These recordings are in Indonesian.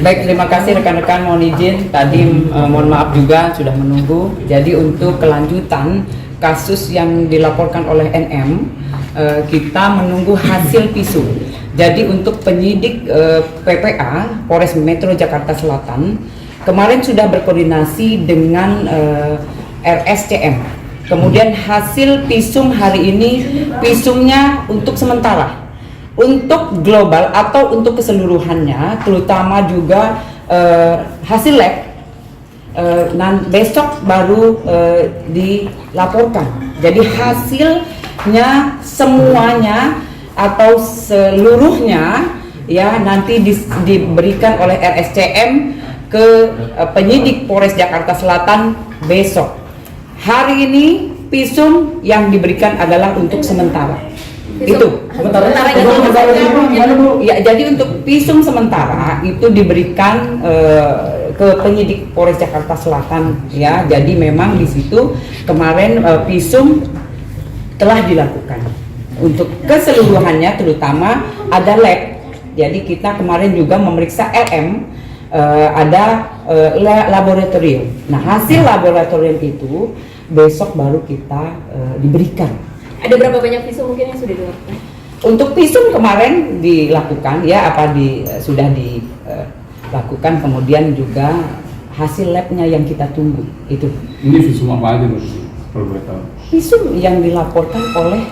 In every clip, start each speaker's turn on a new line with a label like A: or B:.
A: Baik, terima kasih rekan-rekan, mohon izin tadi mohon maaf juga sudah menunggu. Jadi untuk kelanjutan kasus yang dilaporkan oleh NM, kita menunggu hasil visum. Jadi untuk penyidik PPA Polres Metro Jakarta Selatan kemarin sudah berkoordinasi dengan RSCM. Kemudian hasil visum hari ini, visumnya untuk sementara. Untuk global atau untuk keseluruhannya, terutama juga hasil lab, besok baru dilaporkan. Jadi hasilnya semuanya atau seluruhnya ya nanti diberikan oleh RSCM ke penyidik Polres Jakarta Selatan besok. Hari ini visum yang diberikan adalah untuk sementara. Itu ya, jadi untuk visum sementara itu diberikan ke penyidik Polres Jakarta Selatan ya. Jadi memang di situ kemarin visum telah dilakukan. Untuk keseluruhannya terutama ada lab. Jadi kita kemarin juga memeriksa LM, ada laboratorium. Nah, hasil laboratorium itu besok baru kita diberikan.
B: Ada berapa banyak visum mungkin yang sudah dilakukan?
A: Untuk visum kemarin dilakukan ya, sudah dilakukan, kemudian juga hasil labnya yang kita tunggu itu.
C: Ini visum apa aja kalau boleh tahu?
A: Visum yang dilaporkan oleh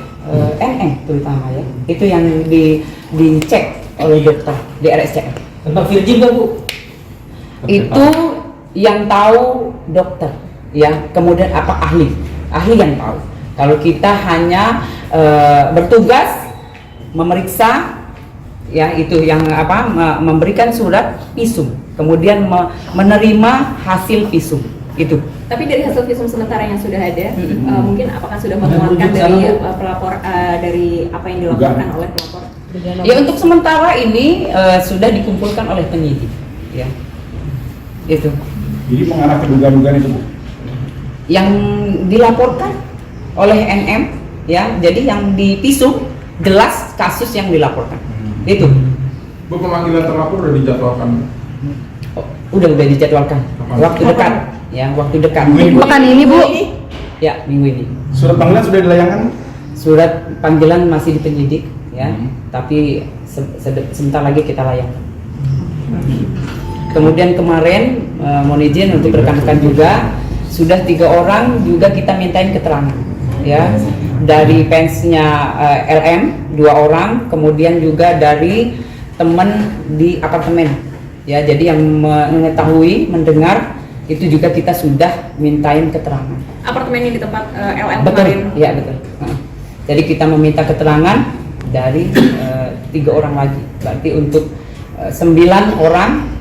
A: NM terutama ya, itu yang dicek oleh dokter di RSCM.
D: Tentang Virgin nggak Bu?
A: Itu yang tahu dokter ya, kemudian apa ahli yang tahu. Kalau kita hanya bertugas memeriksa ya, itu yang memberikan surat visum, kemudian menerima hasil visum itu.
B: Tapi dari hasil visum sementara yang sudah ada, mungkin apakah sudah menguatkan dari pelapor dari apa yang dilaporkan oleh pelapor?
A: Ya, untuk sementara ini sudah dikumpulkan oleh penyidik ya. Itu.
C: Jadi mengarah ke dugaan-dugaan itu Bu?
A: Yang dilaporkan oleh NM ya, jadi yang di visum jelas kasus yang dilaporkan. Itu.
E: Bu, pemanggilan terlapor sudah dijadwalkan?
A: Oh, udah dijadwalkan. Waktu dekat ya, waktu dekat.
F: Pekan ini Bu?
A: Ya, minggu ini.
E: Surat panggilan sudah dilayangkan?
A: Surat panggilan masih di penyidik ya, tapi sebentar lagi kita layangkan. Kemudian kemarin mohon izin untuk rekan-rekan juga sudah 3 orang juga kita mintain keterangan ya, dari fansnya LM 2 orang, kemudian juga dari teman di apartemen ya. Jadi yang mengetahui, mendengar itu juga kita sudah mintain keterangan.
B: Apartemen yang di tempat LM
A: Betul,
B: kemarin?
A: ya betul. Jadi kita meminta keterangan dari 3 orang lagi, berarti untuk 9 orang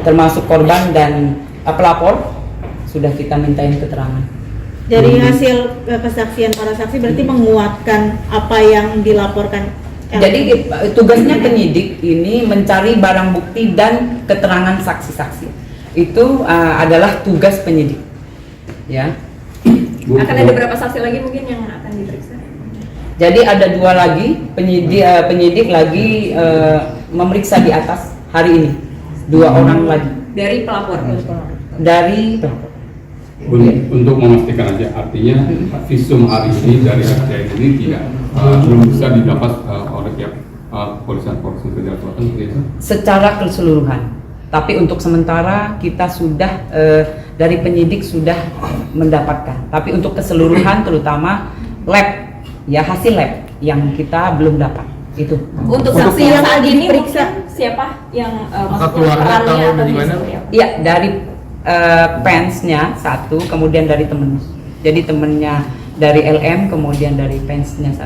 A: termasuk korban dan pelapor sudah kita mintain keterangan.
F: Dari hasil kesaksian para saksi berarti menguatkan apa yang dilaporkan.
A: Jadi tugasnya penyidik ini mencari barang bukti dan keterangan saksi-saksi. Itu adalah tugas penyidik. Ya.
B: Akan ada berapa saksi lagi mungkin yang akan diperiksa?
A: Jadi ada 2 lagi penyidik lagi memeriksa di atas hari ini. 2 orang lagi.
B: Dari pelapor?
A: Dari pelapor.
C: Untuk memastikan aja, artinya visum hari ini dari RCM ini belum bisa didapat oleh pihak kepolisian Polres Metro Jakarta Selatan gitu.
A: Secara keseluruhan, tapi untuk sementara kita sudah dari penyidik sudah mendapatkan, tapi untuk keseluruhan terutama lab ya, hasil lab yang kita belum dapat itu.
B: Untuk saksi yang saat ini periksa siapa yang maksudnya perannya atau gimana?
A: Iya, dari fansnya 1, kemudian dari temen. Jadi temennya dari LM, kemudian dari fansnya 1.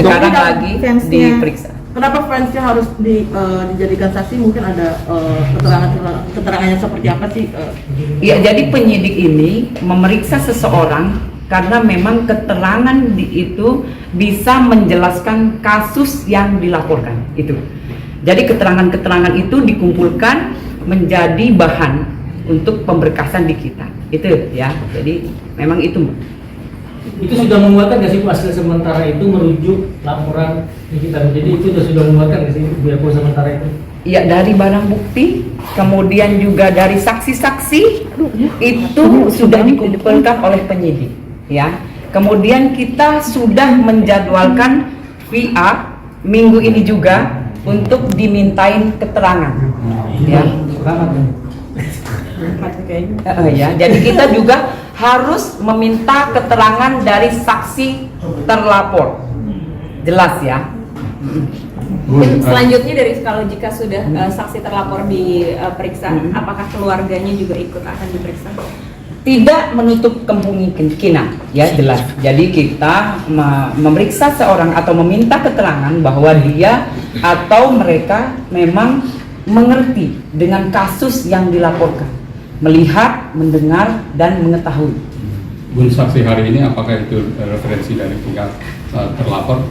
A: Sekarang lagi diperiksa.
G: Kenapa fansnya harus dijadikan saksi? Mungkin ada keterangannya seperti apa sih?
A: Iya, jadi penyidik ini memeriksa seseorang karena memang keterangan itu bisa menjelaskan kasus yang dilaporkan itu. Jadi keterangan-keterangan itu dikumpulkan menjadi bahan untuk pemberkasan di kita itu ya. Jadi memang itu.
D: Itu sudah menguatkan nggak sih Bu, hasil sementara itu merujuk laporan di kita? Jadi itu sudah menguatkan nggak sih biarpun sementara itu?
A: Ya, dari barang bukti, kemudian juga dari saksi-saksi itu sudah dikumpulkan oleh penyidik, ya. Kemudian kita sudah menjadwalkan VA minggu ini juga untuk dimintain keterangan, ya. Ya, jadi kita juga harus meminta keterangan dari saksi terlapor, jelas ya.
B: Mungkin selanjutnya dari kalau jika sudah saksi terlapor diperiksa, apakah keluarganya juga ikut akan diperiksa?
A: Tidak menutup kemungkinan, ya jelas. Jadi kita memeriksa seorang atau meminta keterangan bahwa dia atau mereka memang mengerti dengan kasus yang dilaporkan, melihat, mendengar, dan mengetahui.
C: Bun, saksi hari ini apakah itu referensi dari pihak terlapor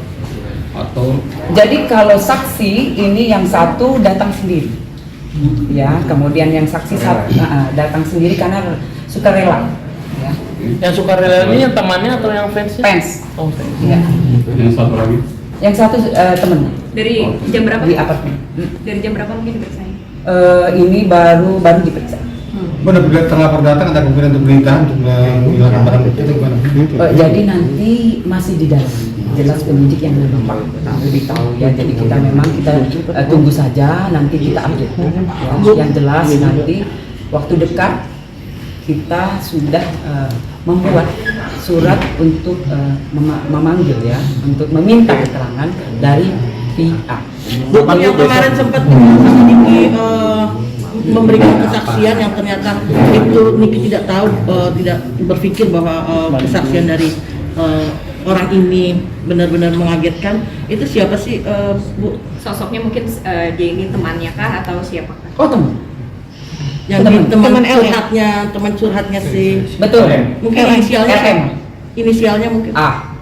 C: atau?
A: Jadi kalau saksi ini yang satu datang sendiri, ya, kemudian yang saksi datang sendiri karena sukarela, ya.
H: Yang sukarela ini yang temannya atau yang fansnya?
A: Fans,
H: Oh, fans.
A: ya.
C: Yang satu lagi?
A: Yang satu temennya
B: Dari jam berapa?
A: di apartemen.
B: Dari jam berapa mungkin diperiksanya?
A: Ini baru diperiksa.
E: Benar benar terlapor datang ada kemungkinan untuk berita untuk menghilangkan barang bukti itu gimana?
A: Jadi nanti masih di dalam, jelas penyidik yang lebih tahu ya. Jadi kita memang tunggu saja, nanti kita update. Ya, yang jelas nanti waktu dekat kita sudah membuat surat untuk memanggil ya, untuk meminta keterangan dari VA.
G: Bu, yang kemarin sempat Niki memberikan kesaksian yang ternyata itu Niki tidak tahu, tidak berpikir bahwa kesaksian dari orang ini benar-benar mengagetkan. Itu siapa sih, Bu?
B: Sosoknya mungkin dia ini temannya kah atau siapakah?
A: Oh teman,
G: Yang
F: Teman L,
G: teman curhatnya si,
A: betul.
G: mungkin inisialnya
A: RM.
G: Inisialnya mungkin.
A: A.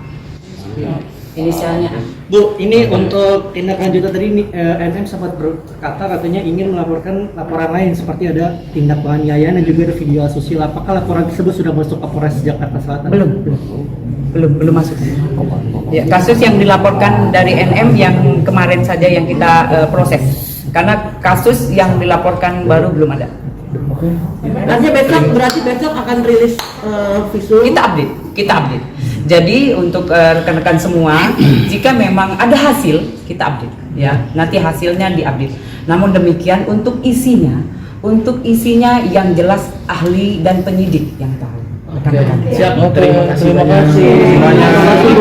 A: Inisialnya A.
D: Bu, ini untuk tindak lanjutan tadi NM sempat berkata katanya ingin melaporkan laporan lain seperti ada tindak penganiayaan dan juga ada video asusila. Apakah laporan tersebut sudah masuk ke Polres Jakarta Selatan?
A: Belum masuk. Ya, kasus yang dilaporkan dari NM yang kemarin saja yang kita proses. Karena kasus yang dilaporkan baru belum ada.
G: Artinya berarti besok akan rilis visual.
A: Kita update. Jadi untuk rekan-rekan semua, jika memang ada hasil, kita update ya. Nanti hasilnya diupdate. Namun demikian untuk isinya yang jelas ahli dan penyidik yang tahu. Rekan-rekan.
H: Siap,
D: Terima kasih banyak.
E: Terima kasih.